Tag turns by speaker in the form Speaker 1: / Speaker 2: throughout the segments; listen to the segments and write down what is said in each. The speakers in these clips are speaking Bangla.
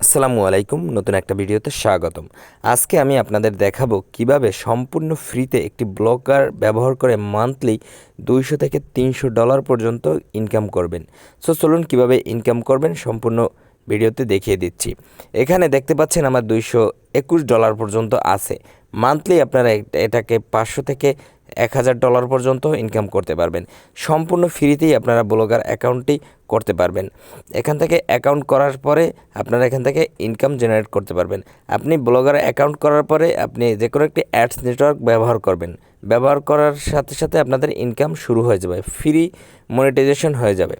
Speaker 1: আসসালামু আলাইকুম, নতুন একটা ভিডিওতে স্বাগতম। আজকে আমি আপনাদের দেখাবো কিভাবে সম্পূর্ণ ফ্রিতে একটি ব্লগার ব্যবহার করে মান্থলি 200 থেকে $300 পর্যন্ত ইনকাম করবেন। সো চলুন কিভাবে ইনকাম করবেন সম্পূর্ণ ভিডিওতে দেখিয়ে দিচ্ছি। এখানে দেখতে পাচ্ছেন আমার $221 পর্যন্ত আছে। মান্থলি আপনারা এটাকে 500 থেকে $1000 পর্যন্ত ইনকাম করতে পারবেন। সম্পূর্ণ ফ্রিতেই আপনারা ব্লগার অ্যাকাউন্টটি করতে পারবেন। এখান থেকে অ্যাকাউন্ট করার পরে আপনারা এখান থেকে ইনকাম জেনারেট করতে পারবেন। আপনি ব্লগার অ্যাকাউন্ট করার পরে আপনি যে কোনো একটি অ্যাডস নেটওয়ার্ক ব্যবহার করবেন। ব্যবহার করার সাথে সাথে আপনাদের ইনকাম শুরু হয়ে যাবে, ফ্রি মনিটাইজেশন হয়ে যাবে।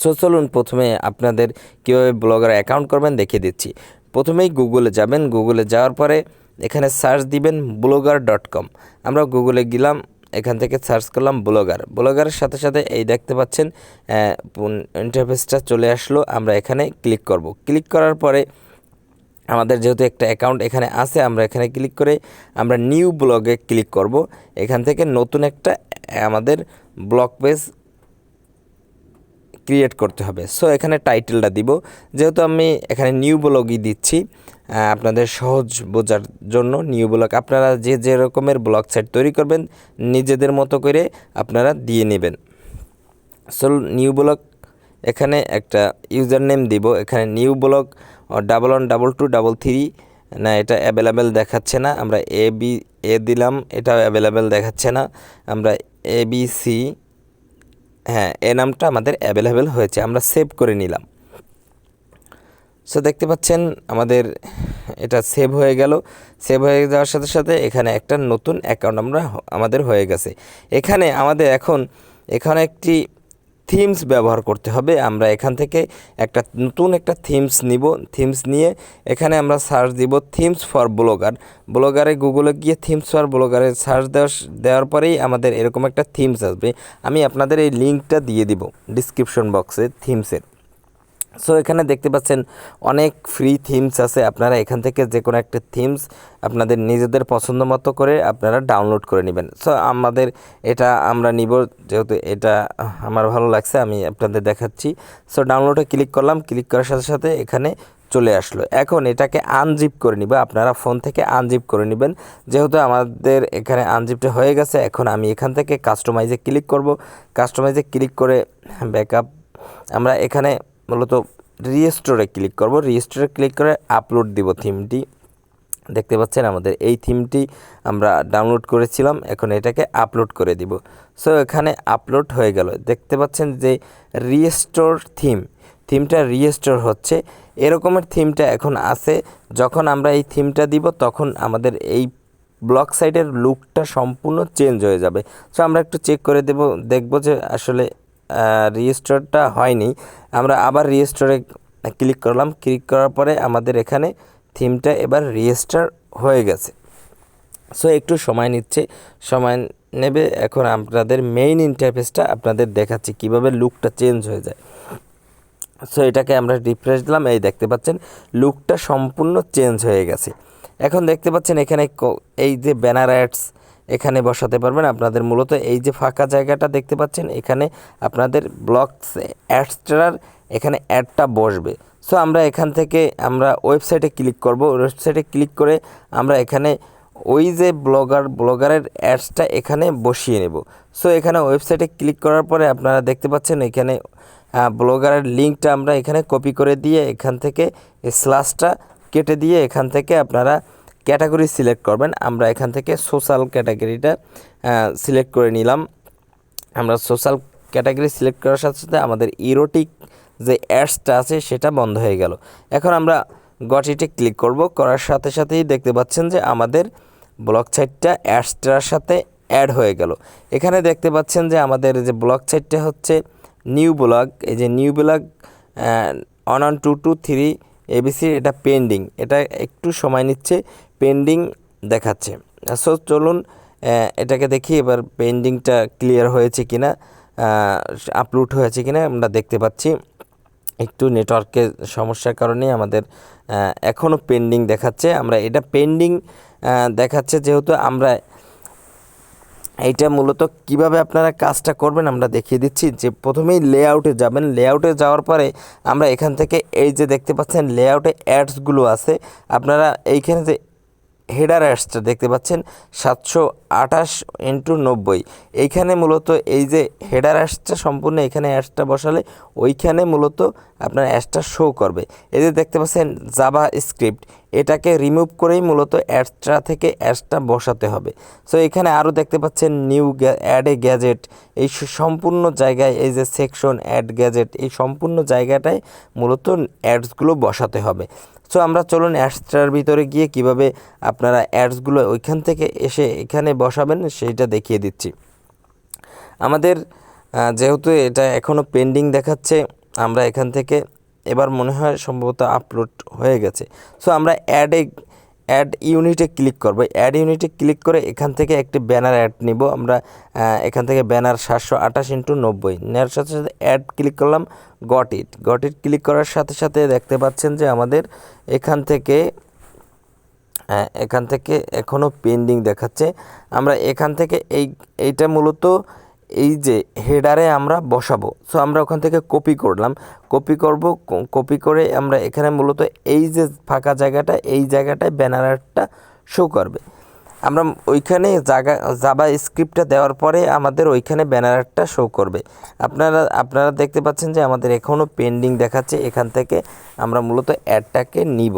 Speaker 1: সো চলুন প্রথমে আপনাদের কীভাবে ব্লগার অ্যাকাউন্ট করবেন দেখিয়ে দিচ্ছি। প্রথমেই গুগলে যাবেন, গুগলে যাওয়ার পরে এখানে সার্চ দিবেন blogger.com। আমরা গুগলে গেলাম, এখান থেকে সার্চ করলাম ব্লগারের সাথে সাথে এই দেখতে পাচ্ছেন ইন্টারফেসটা চলে আসলো। আমরা এখানে ক্লিক করব। ক্লিক করার পরে আমাদের যেহেতু একটা অ্যাকাউন্ট এখানে আছে, আমরা এখানে ক্লিক করে আমরা নিউ ব্লগে ক্লিক করব। এখান থেকে নতুন একটা আমাদের ব্লগ পেজ ক্রিয়েট করতে হবে। সো এখানে টাইটেলটা দিব, যেহেতু আমি এখানে নিউ ব্লগই দিচ্ছি আপনাদের সহজ বোঝার জন্য। নিউ ব্লগ আপনারা যে রকমের ব্লগ সাইট তৈরি করবেন নিজেদের মতো করে আপনারা দিয়ে নেবেন। সো নিউ ব্লগ এখানে একটা ইউজার নেম দিব। এখানে নিউ ব্লগ 112223 না, এটা অ্যাভেলেবেল দেখাচ্ছে না। আমরা এ দিলাম, এটাও অ্যাভেলেবেল দেখাচ্ছে না। আমরা ABC, হ্যাঁ, এ নামটা আমাদের অ্যাভেলেবেল হয়েছে, আমরা সেভ করে নিলাম। সো দেখতে পাচ্ছেন আমাদের এটা সেভ হয়ে গেল। সেভ হয়ে যাওয়ার সাথে সাথে এখানে একটা নতুন অ্যাকাউন্ট আমাদের হয়ে গেছে। এখানে আমাদের এখানে একটি থিমস ব্যবহার করতে হবে। আমরা এখান থেকে নতুন একটা থিমস নিব। থিমস নিয়ে এখানে আমরা সার্চ দিব থিমস ফর ব্লগারে গুগলে গিয়ে থিমস ফর ব্লগারে সার্চ দেওয়ার পরেই আমাদের এরকম একটা থিমস আসবে। আমি আপনাদের এই লিঙ্কটা দিয়ে দিব ডিসক্রিপশন বক্সে থিমসের। সো এখানে দেখতে পাচ্ছেন অনেক ফ্রি থিমস আছে। আপনারা এখান থেকে যে কোনো একটা থিমস আপনাদের নিজেদের পছন্দ মতো করে আপনারা ডাউনলোড করে নেবেন। সো এটা আমরা নিব, যেহেতু এটা আমার ভালো লাগছে আমি আপনাদের দেখাচ্ছি। সো ডাউনলোডে ক্লিক করলাম, ক্লিক করার সাথে সাথে এখানে চলে আসলো। এখন এটাকে আনজিপ করে নিব, আপনারা ফোন থেকে আনজিপ করে নেবেন। যেহেতু আমাদের এখানে আনজিপটা হয়ে গেছে, এখন আমি এখান থেকে কাস্টমাইজে ক্লিক করব। কাস্টমাইজে ক্লিক করে ব্যাকআপ আমরা এখানে মূলত রিস্টোরে ক্লিক করব। রিস্টোরে ক্লিক করে আপলোড দিব থিমটি। দেখতে পাচ্ছেন আমাদের এই থিমটি আমরা ডাউনলোড করেছিলাম, এখন এটাকে আপলোড করে দিব। সো এখানে আপলোড হয়ে গেল। দেখতে পাচ্ছেন যে রিস্টোর থিমটা রিস্টোর হচ্ছে। এরকমের থিমটা এখন আছে। যখন আমরা এই থিমটা দিব তখন আমাদের এই ব্লগ সাইটের লুকটা সম্পূর্ণ চেঞ্জ হয়ে যাবে। সো আমরা একটু চেক করে দেখব যে আসলে রিস্টোরটা হয়নি। আমরা আবার রিস্টোরে ক্লিক করলাম। ক্লিক করার পরে আমাদের এখানে থিমটা এবার রিস্টোর হয়ে গেছে। সো একটু সময় নেবে। এখন আপনাদের মেইন ইন্টারফেসটা আপনাদের দেখাচ্ছি কিভাবে লুকটা চেঞ্জ হয়ে যায়। সো এটাকে আমরা রিফ্রেশ দিলাম, এই দেখতে পাচ্ছেন লুকটা সম্পূর্ণ চেঞ্জ হয়ে গেছে। এখন দেখতে পাচ্ছেন এখানে এই যে ব্যানার অ্যাডস এখানে বসাতে পারবেন। আপনাদের মূলত এই যে ফাঁকা জায়গাটা দেখতে পাচ্ছেন, এখানে আপনাদের ব্লগস অ্যাডসটার এখানে অ্যাডটা বসবে। সো আমরা এখান থেকে আমরা ওয়েবসাইটে ক্লিক করব। ওয়েবসাইটে ক্লিক করে আমরা এখানে ওই যে ব্লগারের অ্যাডসটা এখানে বসিয়ে নেব। সো এখানে ওয়েবসাইটে ক্লিক করার পরে আপনারা দেখতে পাচ্ছেন এখানে ব্লগারের লিঙ্কটা আমরা এখানে কপি করে দিয়ে এখান থেকে স্ল্যাশটা কেটে দিয়ে এখান থেকে আপনারা ক্যাটাগরি সিলেক্ট করবেন। আমরা এখান থেকে সোশ্যাল ক্যাটাগরিটা সিলেক্ট করে নিলাম। আমরা সোশ্যাল ক্যাটাগরি সিলেক্ট করার সাথে সাথে আমাদের ইরোটিক যে অ্যাডসটা আছে সেটা বন্ধ হয়ে গেল। এখন আমরা গট ইটে ক্লিক করব। করার সাথে সাথেই দেখতে পাচ্ছেন যে আমাদের ব্লগ সাইটটা অ্যাডসটার সাথে অ্যাড হয়ে গেল। এখানে দেখতে পাচ্ছেন যে আমাদের যে ব্লগ সাইটটা হচ্ছে নিউ ব্লগ, এই যে নিউ ব্লগ 112223 ABC, এটা পেন্ডিং, এটা একটু সময় নিচ্ছে, পেন্ডিং দেখাচ্ছে। সো চলুন এটাকে দেখি এবার পেন্ডিংটা ক্লিয়ার হয়েছে কিনা, আপলোড হয়েছে কিনা আমরা দেখতে পাচ্ছি। একটু নেটওয়ার্কের সমস্যার কারণে আমাদের এখনও পেন্ডিং দেখাচ্ছে। আমরা এটা পেন্ডিং দেখাচ্ছে যেহেতু আমরা এইটা মূলত কিভাবে আপনারা কাজটা করবেন আমরা দেখিয়ে দিচ্ছি। যে প্রথমেই লেআউটে যাবেন, লেআউটে যাওয়ার পরে আমরা এখান থেকে এই যে দেখতে পাচ্ছেন লেআউটে অ্যাডসগুলো আছে, আপনারা এইখানে যে হেডার অ্যাডসটা দেখতে পাচ্ছেন 728x90, এইখানে মূলত এই যে হেডার অ্যাডসটা সম্পূর্ণ এখানে অ্যাডসটা বসালে ওইখানে মূলত আপনার অ্যাডসটা শো করবে। এই যে দেখতে পাচ্ছেন জাভা স্ক্রিপ্ট, এটাকে রিমুভ করেই মূলত অ্যাডসটা থেকে অ্যাডসটা বসাতে হবে। সো এখানে আরও দেখতে পাচ্ছেন নিউ অ্যাড এ গ্যাজেট, এই সম্পূর্ণ জায়গায় এই যে সেকশন অ্যাড গ্যাজেট, এই সম্পূর্ণ জায়গাটায় মূলত অ্যাডসগুলো বসাতে হবে। সো আমরা চলুন অ্যাডসটার ভিতরে গিয়ে কিভাবে আপনারা অ্যাডসগুলো ওইখান থেকে এসে এখানে বসাবেন সেইটা দেখিয়ে দিচ্ছি। আমাদের যেহেতু এটা এখনও পেন্ডিং দেখাচ্ছে, আমরা এখান থেকে এবার মনে হয় সম্ভবত আপলোড হয়ে গেছে। সো আমরা অ্যাড ইউনিটে ক্লিক করব। অ্যাড ইউনিটে ক্লিক করে এখান থেকে একটি ব্যানার অ্যাড নিব আমরা। এখান থেকে ব্যানার 728x90 নেওয়ার সাথে সাথে অ্যাড ক্লিক করলাম। গট ইট ক্লিক করার সাথে সাথে দেখতে পাচ্ছেন যে আমাদের এখান থেকে এখনও পেন্ডিং দেখাচ্ছে। আমরা এখান থেকে এইটা মূলত এই যে হেডারে আমরা বসাবো। সো আমরা ওখান থেকে কপি করলাম, কপি করে আমরা এখানে মূলত এই যে ফাঁকা জায়গাটা, এই জায়গাটায় ব্যানারটা শো করবে। আমরা ওইখানে জাভা স্ক্রিপ্টটা দেওয়ার পরে আমাদের ওইখানে ব্যানারটা শো করবে। আপনারা দেখতে পাচ্ছেন যে আমাদের এখনও পেন্ডিং দেখাচ্ছে। এখান থেকে আমরা মূলত অ্যাডটাকে নিব।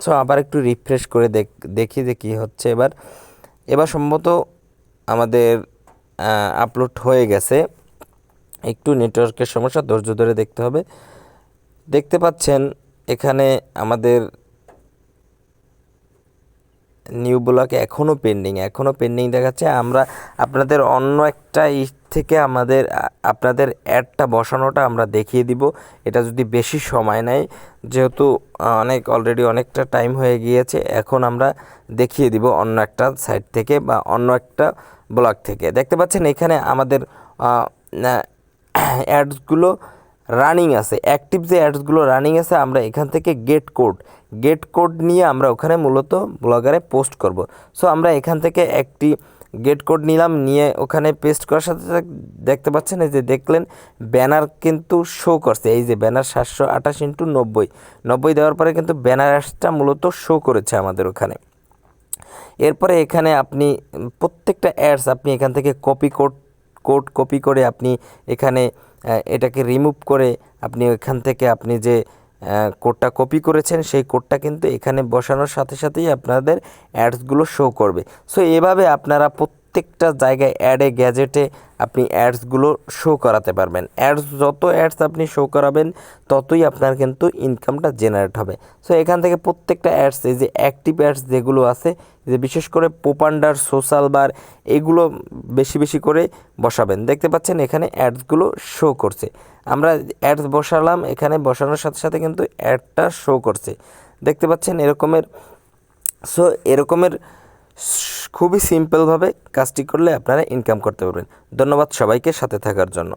Speaker 1: সো আবার একটু রিফ্রেশ করে দেখি যে কী হচ্ছে। এবার সম্ভবত আমাদের আপলোড হয়ে গেছে। একটু নেটওয়ার্কের সমস্যা, ধৈর্য ধরে দেখতে হবে। দেখতে পাচ্ছেন এখানে আমাদের নিউ ব্লকে এখনও পেন্ডিং দেখাচ্ছে। আমরা আপনাদের অন্য একটা থেকে আপনাদের অ্যাডটা বসানোটা আমরা দেখিয়ে দিব। এটা যদি বেশি সময় নেয়, যেহেতু অলরেডি অনেকটা টাইম হয়ে গিয়েছে, এখন আমরা দেখিয়ে দিব অন্য একটা সাইট থেকে বা অন্য একটা ব্লগ থেকে। দেখতে পাচ্ছেন এখানে আমাদের অ্যাডসগুলো রানিং আছে, অ্যাক্টিভ যে অ্যাডসগুলো রানিং আছে, আমরা এখান থেকে গেট কোড নিয়ে আমরা ওখানে মূলত ব্লগারে পোস্ট করব। সো আমরা এখান থেকে একটি গেট কোড নিলাম, নিয়ে ওখানে পেস্ট করার সাথে সাথে দেখতে পাচ্ছেন এই যে দেখলেন ব্যানার কিন্তু শো করছে। এই যে ব্যানার 728x90 দেওয়ার পরে কিন্তু ব্যানার অ্যাডসটা মূলত শো করেছে আমাদের ওখানে। এরপরে এখানে আপনি প্রত্যেকটা অ্যাডস আপনি এখান থেকে কপি করে আপনি এখানে এটাকে রিমুভ করে আপনি এখান থেকে আপনি যে কোডটা কপি করেছেন সেই কোডটা কিন্তু এখানে বসানোর সাথে সাথেই আপনাদের অ্যাডসগুলো শো করবে। সো এভাবে আপনারা প্রত্যেকটা জায়গায় অ্যাডে গ্যাজেটে আপনি অ্যাডসগুলো শো করাতে পারবেন। যত অ্যাডস আপনি শো করাবেন ততই আপনার কিন্তু ইনকামটা জেনারেট হবে। সো এখান থেকে প্রত্যেকটা অ্যাডস, এই যে অ্যাক্টিভ অ্যাডস যেগুলো আছে, যে বিশেষ করে পোপান্ডার, সোশ্যাল বার, এগুলো বেশি করে বসাবেন। দেখতে পাচ্ছেন এখানে অ্যাডসগুলো শো করছে। আমরা অ্যাডস বসালাম, এখানে বসানোর সাথে সাথে কিন্তু অ্যাডটা শো করছে। দেখতে পাচ্ছেন এরকমের খুবই সিম্পলভাবে কাজটি করলে আপনারা ইনকাম করতে পারবেন। ধন্যবাদ সবাইকে সাথে থাকার জন্য।